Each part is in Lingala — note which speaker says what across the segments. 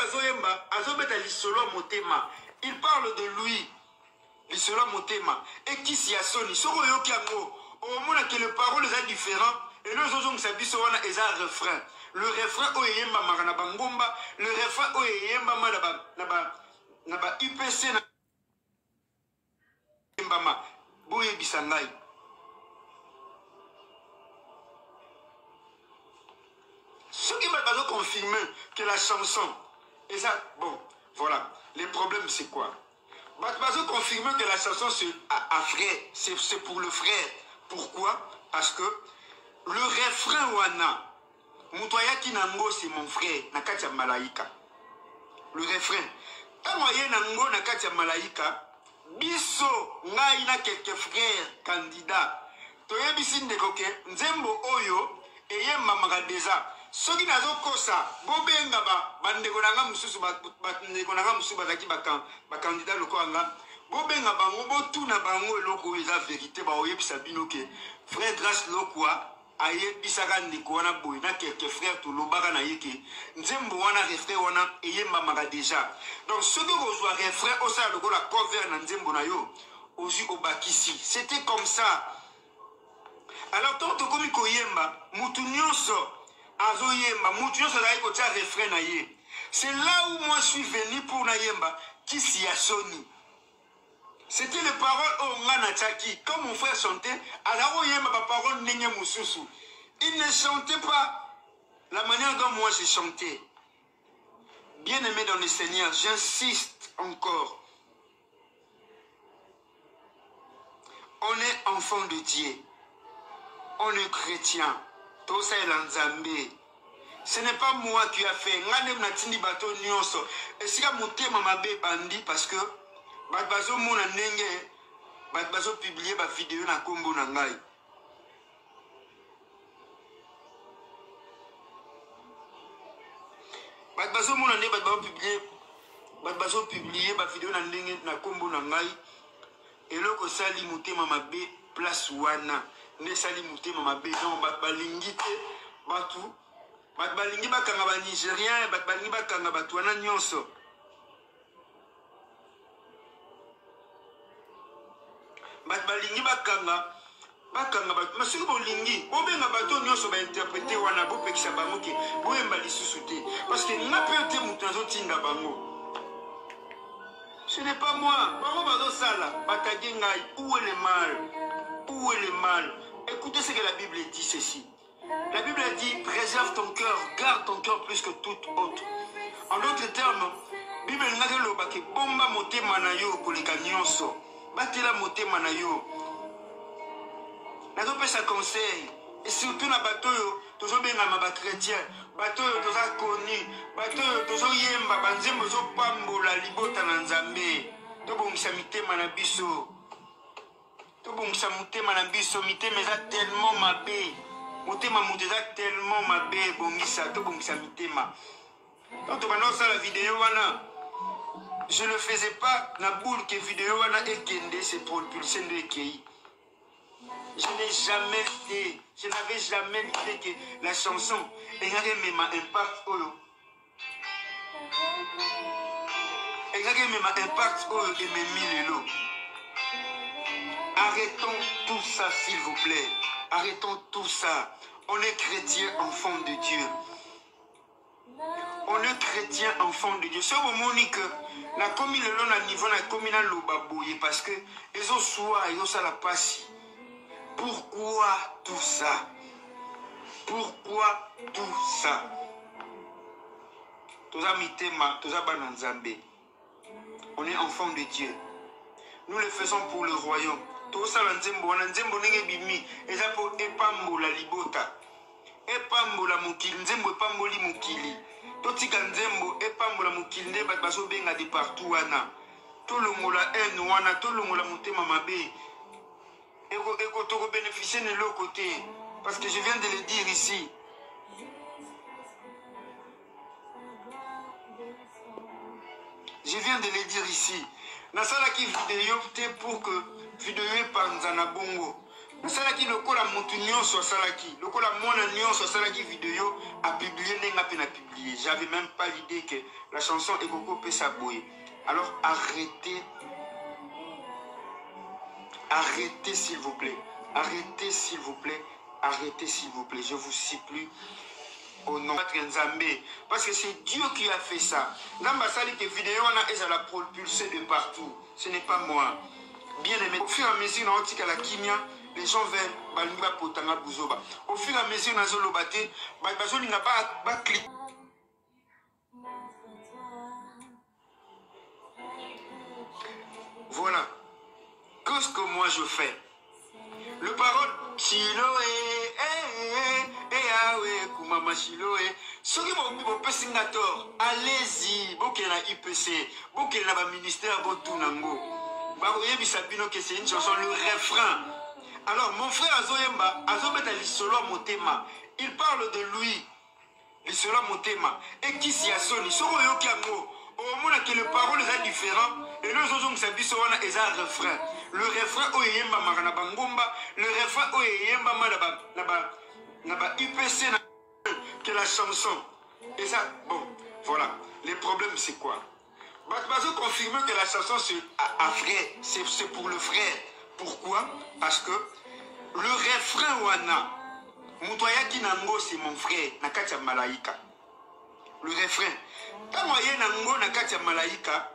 Speaker 1: azoyemba azobeta lisolo motema. Il parle de lui. Lisolo motema. Et qui s'y a soni. Soko yoki yango. Au moins que les paroles sont différentes. Et nous avons dit wana eza refrain. Le refrain oyemba marana bangomba. Le refrain oyemba naba UPC na yembama. Boye bisangai. Ce qui m'a confirmé que la chanson, et ça, bon, voilà, les problèmes c'est quoi? Bazo confirme que la chanson c'est à frère, c'est pour le frère. Pourquoi? Parce que le refrain wana, Mutoya Kinango c'est mon frère, Nakatia Malaika. Le refrain. Tamoye Nango Nakatia Malaika, Biso, Ngaïna quelques frères candidats. Toye Bisin de Koke, Nzembo Oyo, et Yemma Magadeza. Soki nazo kosa bobenga bandeko nanga mususu bandeko nanga mususu bazaki bakandida loko anga bobenga bango botuna bango eloko eza vérité baoyebisa bino ke frère Grace Lokwa ayebisaka ndeko wana boye na quelques frères tolobaka na ye ke nzembo wana refrain wana eyembamaka déjà. Donc soki kozwa refrain osala lokola cover na nzembo na yo ozwi obakisi. C'était comme ça. Alors tant tokomi koyemba mutu nyonso azoyemba mutu nyonso azali kotia refrain na ye. C'est là où moi je suis venu pour Nayemba qui s'y a soni. C'était les paroles au Nganachaki. Comme mon frère chantait, alors Yemba ma parole n'est mususu. Il ne chantait pas la manière dont moi j'ai chanté. Bien aimé dans le Seigneur, j'insiste encore. On est enfant de Dieu. On est chrétien. Tout ça est l'Anzambé. Ce n'est pas moi qui a fait. Ngane mnatindi bato nyonso. Et si la montée m'a bandi parce que Batbazo mona nenge Batbazo publié ba vidéo na kombo na ngai. Batbazo mona nenge Batbazo publié ba vidéo na nenge na kombo na ngai. Et loko sali montée m'a place wana. Ne sali montée m'a donc balingi te batu. Batbalingi bakanga ba Nigérien, batbalingi bakanga batwana nyonso. Batbalingi bakanga bat masuki bolingi bobenga bato nyonso ba interpréter wana bo pekisa bango ke boyemba lisusu te parce que nga pe te mutu azotinda bango. Ce n'est pas moi. Bango bazo sala batagi ngai. Où est le mal? Où est le mal? Écoutez ce que la Bible dit ceci. La Bible dit, préserve ton cœur, garde ton cœur plus que tout autre. En d'autres termes, la Bible dit, bomba moté manayo koleka nyonso. Batela moté manayo. Nazo pesa conseil. Et surtout na batoyo, tozo benga ma chrétien. Batoyo toza koni. Batoyo tozo yemba banzembo zo pambola libota na nzambe. Tobongisa mitema na biso. Tobongisa mitema na biso, mitema eza tellement mabe. Motema muteza tellement mabe bongisa to bongisa mitema. Donc pendant ça la vidéo wana je ne faisais pas la boule que vidéo wana ekende c'est pour propulser de Kei. Je n'avais jamais dit que la chanson ayait même impact oyo. Ayait même impact oyo et même lelo. Arrêtons tout ça s'il vous plaît. Arrêtons tout ça. On est chrétien, enfant de Dieu. On est chrétien, enfant de Dieu. C'est au moment que la commune le long à niveau la commune à l'obabouye parce que ils ont soin, ils ont ça la passe. Pourquoi tout ça? Pourquoi tout ça? Toza mitema, toza bananzambe. On est enfant de Dieu. Nous le faisons pour le royaume. Tout ça nzembo nenge bimi eza po epambola libota epambola mokili nzembo epamboli mokili totika nzembo epambola mokili nde bato bazobenga de partout wana tolongola haine wana tolongola motema mabe eko tokobénéficie de l'autre côté parce que je viens de le dire ici. Je viens de le dire ici. Nasala qui vidéo pour que vidéo par Nzana Bongo. Salaki lokola mutu nyonso salaki, lokola mona nyonso salaki vidéo a publié nenga pe na publié. J'avais même pas l'idée que la chanson Ekoko peut s'abouer. Alors arrêtez. Arrêtez s'il vous plaît. Arrêtez s'il vous plaît. Arrêtez s'il vous plaît. Je vous supplie. Au nom de Nzambé. Parce que c'est Dieu qui a fait ça. L'ambassade que vidéo on a la propulsée de partout. Ce n'est pas moi. Bien aimé. Au fur et à mesure, on a la kimia. Les gens veulent Balinga Potanga Bouzoba. Au fur et à mesure, on a Zolobate. Bazo n'a pas cliqué. Voilà. Qu'est-ce que moi je fais? Le parole Chiloé, Kumama Chiloé. Ceux qui m'ont fait signator, allez-y, bokeh na IPC, bokeh na ba ministère Botunango. Baroye Bisabino que c'est une chanson, le refrain. Alors mon frère Azoyemba, Azobeta Lisolo Motema, il parle de lui, Lisolo Motema, et qui s'y a sonné, Soro Yokiango, au moment que les paroles sont différentes, et nous autres, nous ils ont un refrain. Le refrain, Oyemba Maranabangomba, le refrain, Oyemba Naba UPC, que la chanson. Et ça, bon, voilà. Les problèmes, c'est quoi? Bazo confirme que la chanson, c'est pour le frère. Pourquoi? Parce que le refrain Wana, Moutoyaki Nango, c'est mon frère, Nakatia Malaika. Le refrain. Quand moi y Nango, Nakatia Malaika,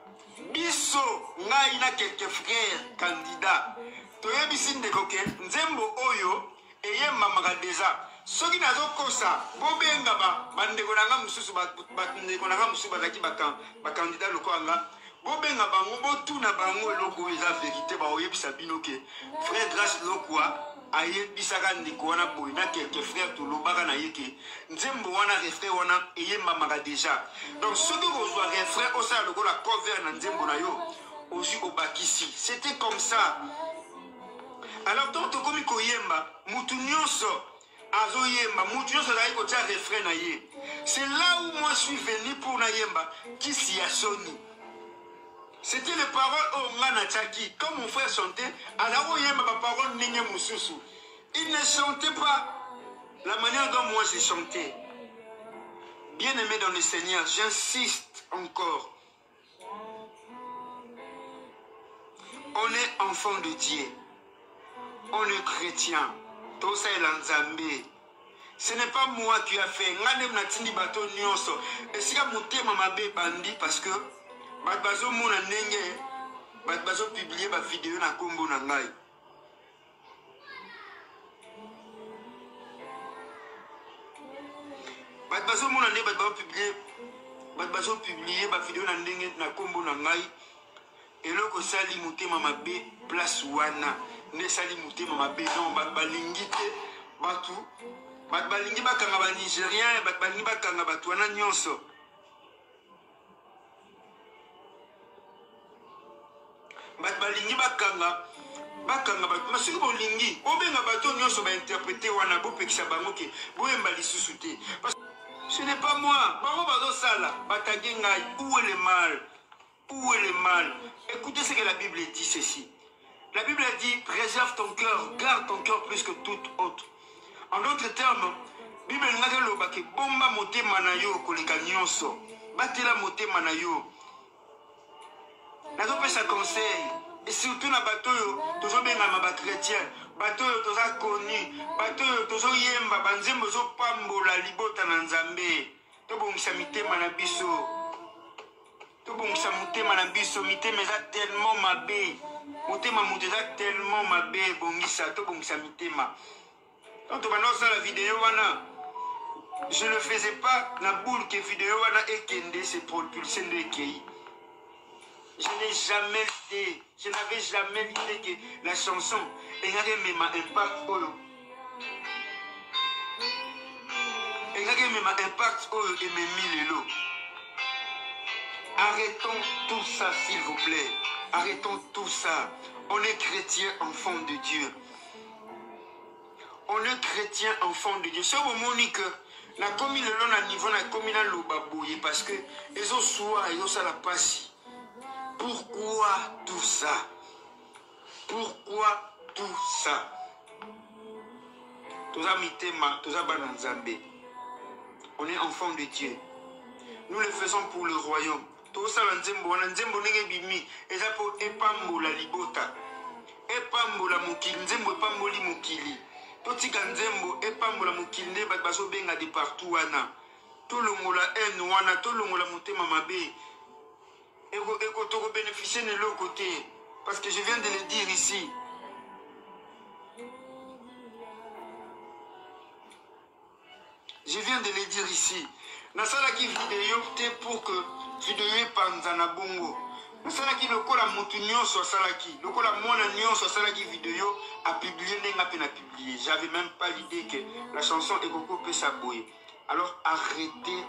Speaker 1: Biso, Naina quelques frères candidats. Toye Bisin de Koke, Nzembo Oyo, et Yemba Magadeza. Ceux qui n'ont pas ça, Bobenga, Bandegonanga Moussou, Bandegonanga Moussou, candidat le Koanga. Bobenga bango botuna bango eloko eza vérité ba oyebisa bino ke frère Grâce Lokwa ayebisaka ndeko wana boy na quelques frères tolobaka na yeke nzembo wana refrain wana eyembamaka déjà. Donc soki kozwa refrain osala lokola cover na nzembo na yo ozwi obakisi. C'était comme ça. Alors tant tokomi koyemba mutu nyonso azoyemba mutu nyonso azali kotia refrain na ye. C'est là où moi je suis venu pour na yemba kisi ya soni. C'était les paroles au Manachaki. Comme mon frère chantait, alors il y a ma parole Ninge Moussousou. Il ne chantait pas la manière dont moi j'ai chanté. Bien aimé dans le Seigneur, j'insiste encore. On est enfant de Dieu. On est chrétien. Tout ça est l'Anzambé. Ce n'est pas moi qui a fait. Et si vous avez bandi parce que Bazo mona nenge, bazo publier ba vidéo na kombo na ngai. Bazo mona nenge bazo publier ba vidéo na ndenge na kombo na ngai. Eloko sali mutema mabe place wana. Ne sali mutema mabe non balingi te batu. Balingi bakanga ba Nigérien, balingi bakanga batu wana nyonso. Balingi bakanga masuki bolingi obenga bato nyonso ba interpréter wana bopekisa bango ke boyemba lisusu te. Ce n'est pas moi. Bango bazo sala batangi ngai. Où est le mal? Où est le mal? Écoutez ce que la Bible dit ceci. La Bible dit préserve ton cœur, garde ton cœur plus que tout autre. En d'autres termes, Bible ngaka loba ke bomba motema na yo koleka nyonso. Batela motema na yo. Nazo pesa conseil. Et surtout na bateau, toujours bien à ma chrétien. Bateau, toujours connu. Bateau, toujours yemba. Banzembo zo pambo la libota na nzambe. To bongisa mitema na biso. To bongisa mutema na biso. Mitema eza tellement mabe. Mutema mutu eza tellement mabe. Bongisa, to bongisa mitema. Quand on va dans la vidéo, je ne faisais pas la boule que vidéo et kende se propulser de Kei. Je n'ai jamais dit, je n'avais jamais dit que la chanson ait même impact et même l'eau. Arrêtons tout ça s'il vous plaît. Arrêtons tout ça. On est chrétien, enfant de Dieu. On est chrétien, enfant de Dieu. C'est au moment que la commune le niveau na commune l'obabouye parce que ils ont soin, ils ont ça la passe. Pourquoi tout ça? Pourquoi tout ça? toza mitema, toza bana nzambe. On est enfant de Dieu. Nous le faisons pour le royaume. Tosala nzembo, wana nzembo ndenge bimi, eza po epambola libota. Epambola mokili, nzembo epamboli mokili. Totika nzembo epambola mokili nde bato bazobenga de partout wana. Tolongola haine wana, tolongola motema mabe. Eko toko bénéficier de l'autre côté. Parce que je viens de le dire ici. Je viens de le dire ici. Nasalaki vidéo pour que vidéo panzana bongo. Nasalaki lokola mutu nyonso asalaki. Lokola mwana nyonso asalaki vidéo a publié nenga pe na publié. J'avais même pas l'idée que la chanson Ekoko peut s'abouer. Alors arrêtez.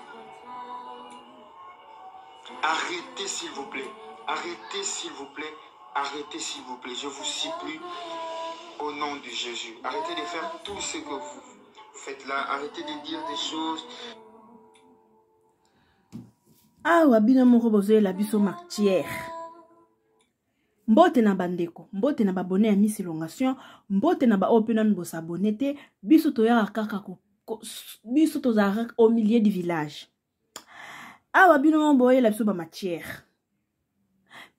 Speaker 1: Arrêtez s'il vous plaît. Arrêtez s'il vous plaît. Arrêtez s'il vous plaît. Je vous supplie au nom de Jésus. Arrêtez de faire tout ce que vous faites là. Arrêtez de dire des choses.
Speaker 2: Ah, wabina moko bozoe la biso martyr. Mbote na bandeko, mbote na babone ya Miss Elongation, mbote na ba opena mi bosa abonete, biso toya kaka biso tozara au milieu du village. Ah, wabina moko bozoe la biso ba martyr.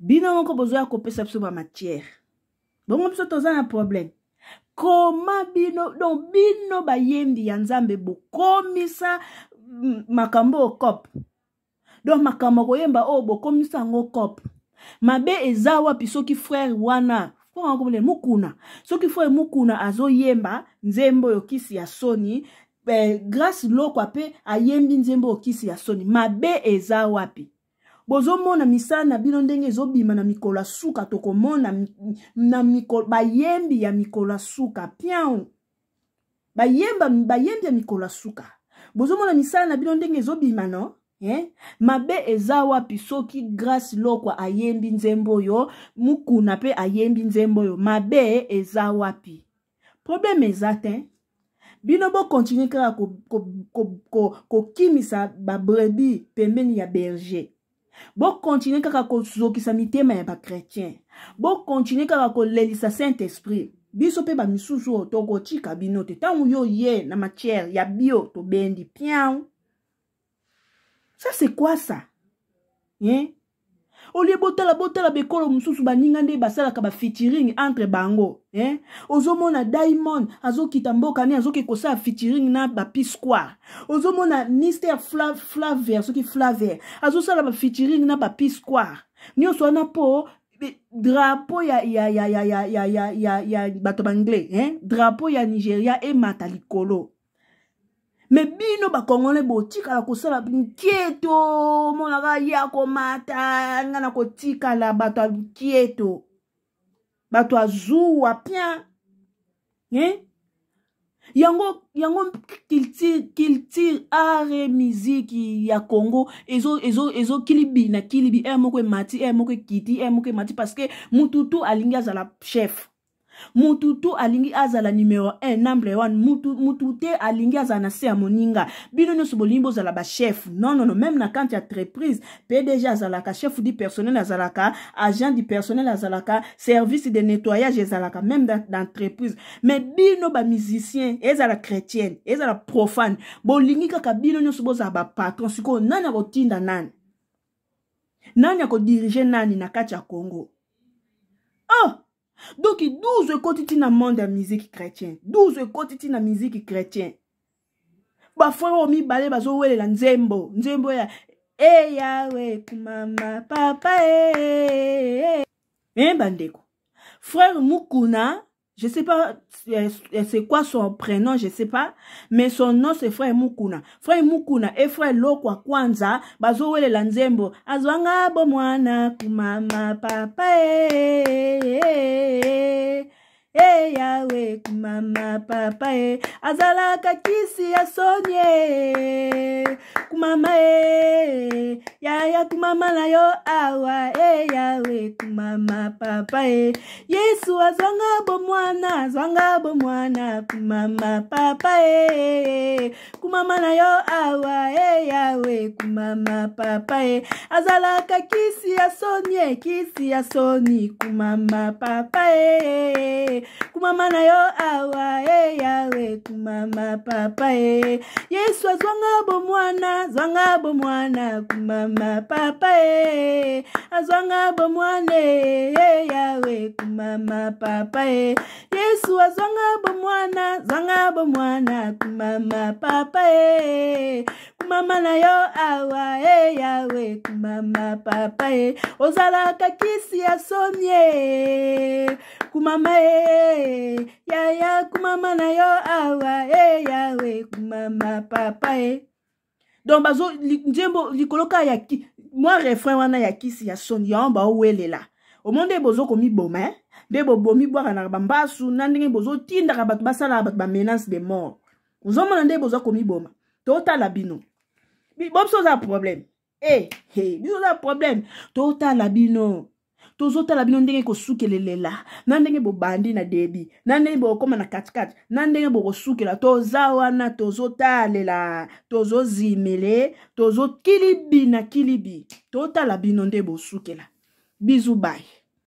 Speaker 2: Bino moko bozoe kopesa biso ba martyr. Bongo biso toza un problème. Comment bino, donc bino ba yembi ya Nzambe bokomisa makambo okop. Donc makambo koyemba o bokomisa ngo kop. Mabe eza wapi soki frère wana. Kwa ngomele mukuna. Soki frère mukuna azo yemba nzembo yokisi ya soni. Grâce loko ape ayembi nzembo yokisi ya soni. Mabe eza wapi. Bozo mona misana bino ndenge ezobima na mikola suka toko mona na mikola bayembi ya mikola suka pian. Bayembi ya mikola suka. Bozo mona misana bino ndenge ezobima no. Mabe eza wapi soki grâce loko ayembi nzembo yo mukuna pe ayembi nzembo yo mabe eza wapi. Problème eza te. Bino bo continue kaka ko kimisa ba brebis pembeni ya berger. Bo continue kaka ko zokisa mitema ya ba chrétien. Bo continue kaka ko lelisa Saint-Esprit. Biso pe ba misusu toko chika bino te tangu yo ye na matière ya bio to bendi pian. Ça c'est quoi ça? Au lieu botala bekolo mususu baninga nde basala ka ba featuring entre bango, ozomona Diamond azokita mboka ni azoki kosa featuring na ba P-Square. Ozomona Mr Flavor soki Flavor azosala ba featuring na ba P-Square. Nyonso na po drapeau ya bato banglais, drapeau ya Nigeria e matalikolo. Mais bino ba kongole botika la kosala nkieto monaka ya komata ngana kotika la bato nkieto bato azuwa bien yango culture art musique ya Congo ezo kilibi moko mati moko kiti moko mati parce que mututu alingi azala chef. Mututu alingi azala numéro 1 number 1 mutute alingi azana se moninga bino nyonso bolimbo zala ba chef non même na quand ya entreprise PDG azalaka chef du personnel azalaka agent du personnel azalaka service de nettoyage azalaka même d'entreprise mais bino ba musicien ezala chrétien ezala profane bolingi kaka bino nyonso bozala ba patron siko nani akotinda nani ako diriger nani na kati ya Congo. Donc 12 quotidiens dans le monde de la musique chrétienne. 12 quotidiens dans la musique chrétienne. Ba frère omi balé bazo wele la nzembo ya Yahweh mama papa bandeko. Frère Mukuna, je sais pas c'est quoi son prénom, je sais pas, mais son nom c'est frère Mukuna. Frère Mukuna et frère Lokwa Kwanza bazo wele la nzembo azwanga bo mwana kumama papa Yahweh kumama papa azalaka kisi ya sonye kumama yaya kumama na yo awa Yahweh kumama papa Yesu azwanga bo mwana kumama papa kumama na yo awa Yahweh kumama papa azalaka kisi ya sonye kumama papa kumama na yo awa yawe kumama papa Yesu azwanga bomwana kumama papa azwanga bomwane yawe kumama papa Yesu azwanga bomwana kumama papa kumama na yo awa yawe kumama papa ozalaka kisi ya sonye kumama ya kumama na yo awa yawe kumama papa donc bazo njembo likoloka ya ki moi refrain wana ya kisi ya sonye ya omba owelela omonde bozo komi boma de bobomi bwaka na bambasu na ndenge bozo tindaka bato basala bato ba menace de mort ozomona nde bozo komi boma totala bino bobso za problème biso za problème totala bino tozotala bino ndenge kosukelela na ndenge bobandi na debi na ndenge bokoma na katikati na ndenge bokosukela toza wana tozotalela tozozimele tozokilibi na kilibi totala bino nde bosukela bizu bye.